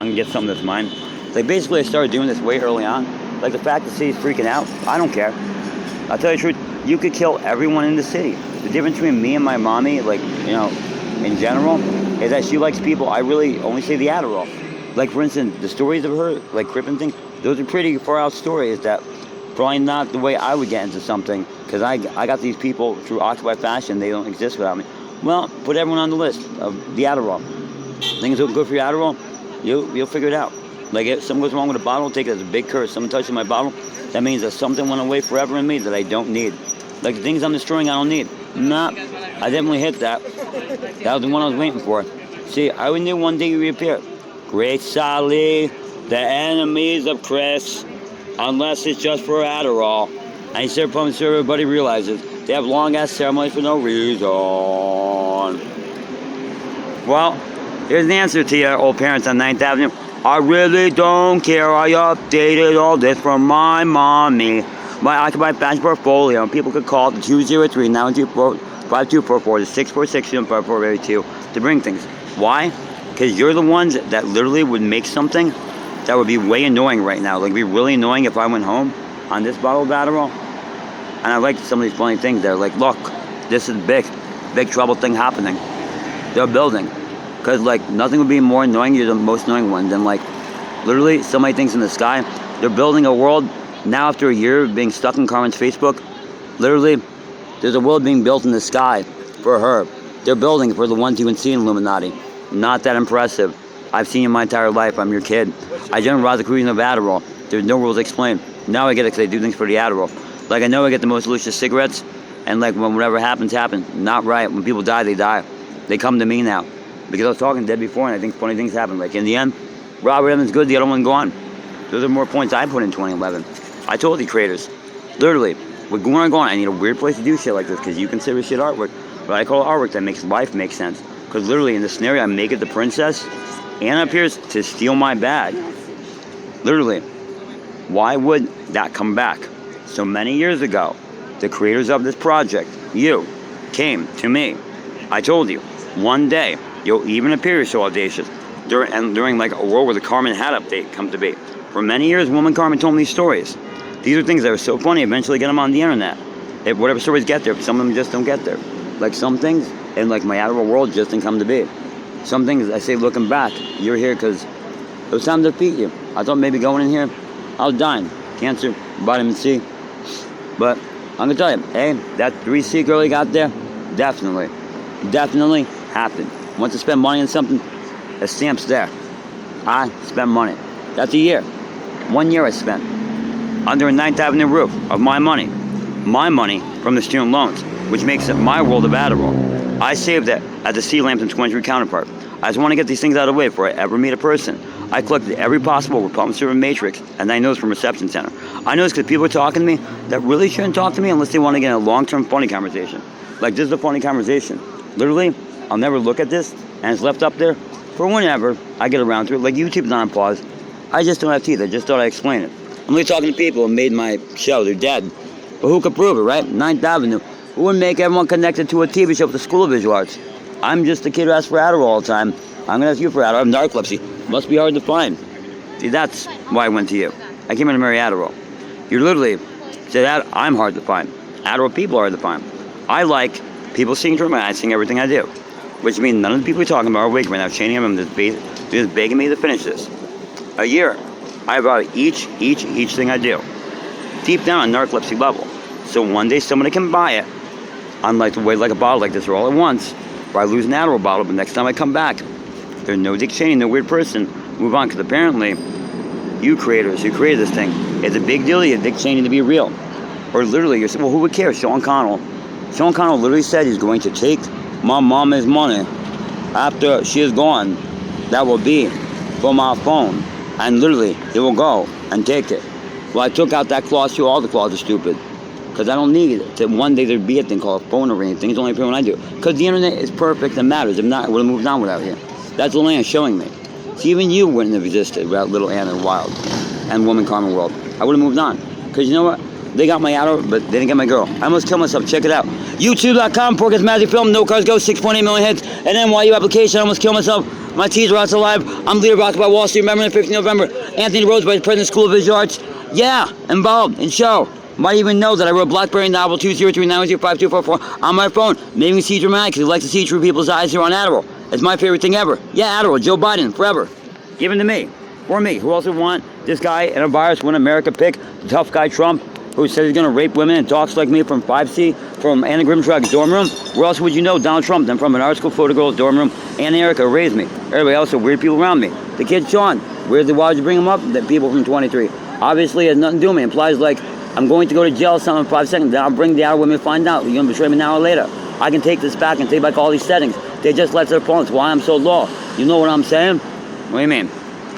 and get something that's mine. Like basically I started doing this way early on. Like the fact the city's freaking out, I don't care. I'll tell you the truth, you could kill everyone in the city. The difference between me and my mommy, like, in general, is that she likes people. I really only say the Adderall. Like for instance, the stories of her, like Crip and things, those are pretty far out stories that probably not the way I would get into something, because I got these people through Occupy Fashion, they don't exist without me. Well, put everyone on the list of the Adderall. Things that good for your Adderall, you'll figure it out. Like if something goes wrong with a bottle, take it as a big curse. Someone touches my bottle, that means that something went away forever in me that I don't need. Like the things I'm destroying, I don't need. Nah, I definitely hit that. That was the one I was waiting for. See, I always knew one day you reappear. Great Sally, the enemies of Chris, unless it's just for Adderall. And he said, so everybody realizes they have long-ass ceremonies for no reason. Well, here's the answer to your old parents on 9th Avenue. I really don't care. I updated all this from my mommy. My Occupy Fashion portfolio. People could call it 203-924-5244-646-5482 to bring things. Why? Because you're the ones that literally would make something that would be way annoying right now. Like, it'd be really annoying if I went home on this bottle of Adderall. And I like some of these funny things. They're like, look, this is big trouble thing happening. They're building. Because, like, nothing would be more annoying. You're the most annoying one than, like, literally so many things in the sky. They're building a world now after a year of being stuck in Carmen's Facebook. Literally, there's a world being built in the sky for her. They're building for the ones you can see in Illuminati. Not that impressive. I've seen you my entire life. I'm your kid. I generate Rosicrucian of Adderall. There's no rules explained. Now I get it because I do things for the Adderall. Like, I know I get the most delicious cigarettes, and, like, when whatever happens, happens. Not right. When people die, they die. They come to me now. Because I was talking to Deb before, and I think funny things happen. Like, in the end, Robert Evans good, the other one gone. Those are more points I put in 2011. I told the creators, literally, with going on, I need a weird place to do shit like this, because you consider shit artwork. But I call it artwork that makes life make sense. Because literally, in the scenario, I make it the princess. Anna appears to steal my bag. Literally. Why would that come back? So many years ago, the creators of this project, you, came to me. I told you, one day, you'll even appear so audacious. During like a world where the Carmen hat update come to be. For many years, Woman Carmen told me these stories. These are things that are so funny, eventually get them on the internet. If whatever stories get there, some of them just don't get there. Like some things in like my Adderall world just didn't come to be. Some things I say looking back, you're here because it was time to defeat you. I thought maybe going in here, I was dying. Cancer, vitamin C. But I'm going to tell you, hey, that 3C girl you got there, definitely happened. Want to spend money on something? A stamp's there. I spend money. That's a year. 1 year I spent under a 9th Avenue roof of my money. My money from the student loans, which makes it my world of Adderall. I saved it at the Sea Lambton 23 counterpart. I just want to get these things out of the way before I ever meet a person. I collected every possible Republican server matrix, and I know it's from Reception Center. I know it's because people are talking to me that really shouldn't talk to me unless they want to get in a long-term funny conversation. Like, this is a funny conversation. Literally, I'll never look at this, and it's left up there for whenever I get around to it. Like, YouTube's not on pause. I just don't have teeth. I just thought I'd explain it. I'm really talking to people who made my show. They're dead. But who could prove it, right? 9th Avenue. Who would make everyone connected to a TV show with the School of Visual Arts? I'm just a kid who asks for Adderall all the time. I'm going to ask you for Adderall. I have narcolepsy. Must be hard to find. See, that's why I went to you. I came here to marry Adderall. You literally said that I'm hard to find. Adderall people are hard to find. I like people seeing through my eyes, seeing everything I do. Which means none of the people we're talking about are awake right now. Chaining them, just begging me to finish this. A year. I about each thing I do. Deep down on narcolepsy level. So one day somebody can buy it. Unlike the way like a bottle like this or all at once. Or I lose an Adderall bottle, but next time I come back, there's no Dick Cheney, no weird person. Move on, because apparently, you creators who created this thing, it's a big deal to you, Dick Cheney, to be real. Or literally, you're saying, well, who would care? Sean Connell. Sean Connell literally said he's going to take my mama's money after she is gone. That will be from our phone. And literally, he will go and take it. Well, I took out that clause too. All the clauses are stupid. Because I don't need it. To one day there'd be a thing called a phone or anything. It's only appear when I do. Because the internet is perfect and matters. If not, I would have moved on without here. That's what Lana's showing me. See, even you wouldn't have existed without Little Anna and Wild and Woman Carmen World. I would have moved on. Because you know what? They got my Adderall, but they didn't get my girl. I almost killed myself. Check it out. YouTube.com, Forecast Magic Film, No Cars Go, 6.8 million hits. And NYU application, I almost killed myself. My teas are also live. I'm leader of Occupy Wall Street, member on the 15th November. Anthony Rhodes, Vice President, School of Visual Arts. Yeah, involved in show. Might even know that I wrote Blackberry novel 203-910-5244 on my phone. Maybe you can see dramatic because he likes to see through people's eyes here on Adderall. It's my favorite thing ever. Yeah, Adderall, Joe Biden, forever. Given to me. For me, who also want this guy and a virus when America pick the tough guy Trump, who says he's going to rape women and talks like me from 5C, from Anna Grimshaw dorm room. Where else would you know Donald Trump than from an art school photo girl's dorm room? Anna Erica raised me. Everybody else are weird people around me. The kid Sean, why would you bring him up? The people from 23. Obviously, it has nothing to do with me. It implies like, I'm going to go to jail sometime in 5 seconds. Then I'll bring the hour with me and find out. You're going to betray me now or later. I can take this back and take back all these settings. They just let their opponents. Why I'm so low. You know what I'm saying? What do you mean?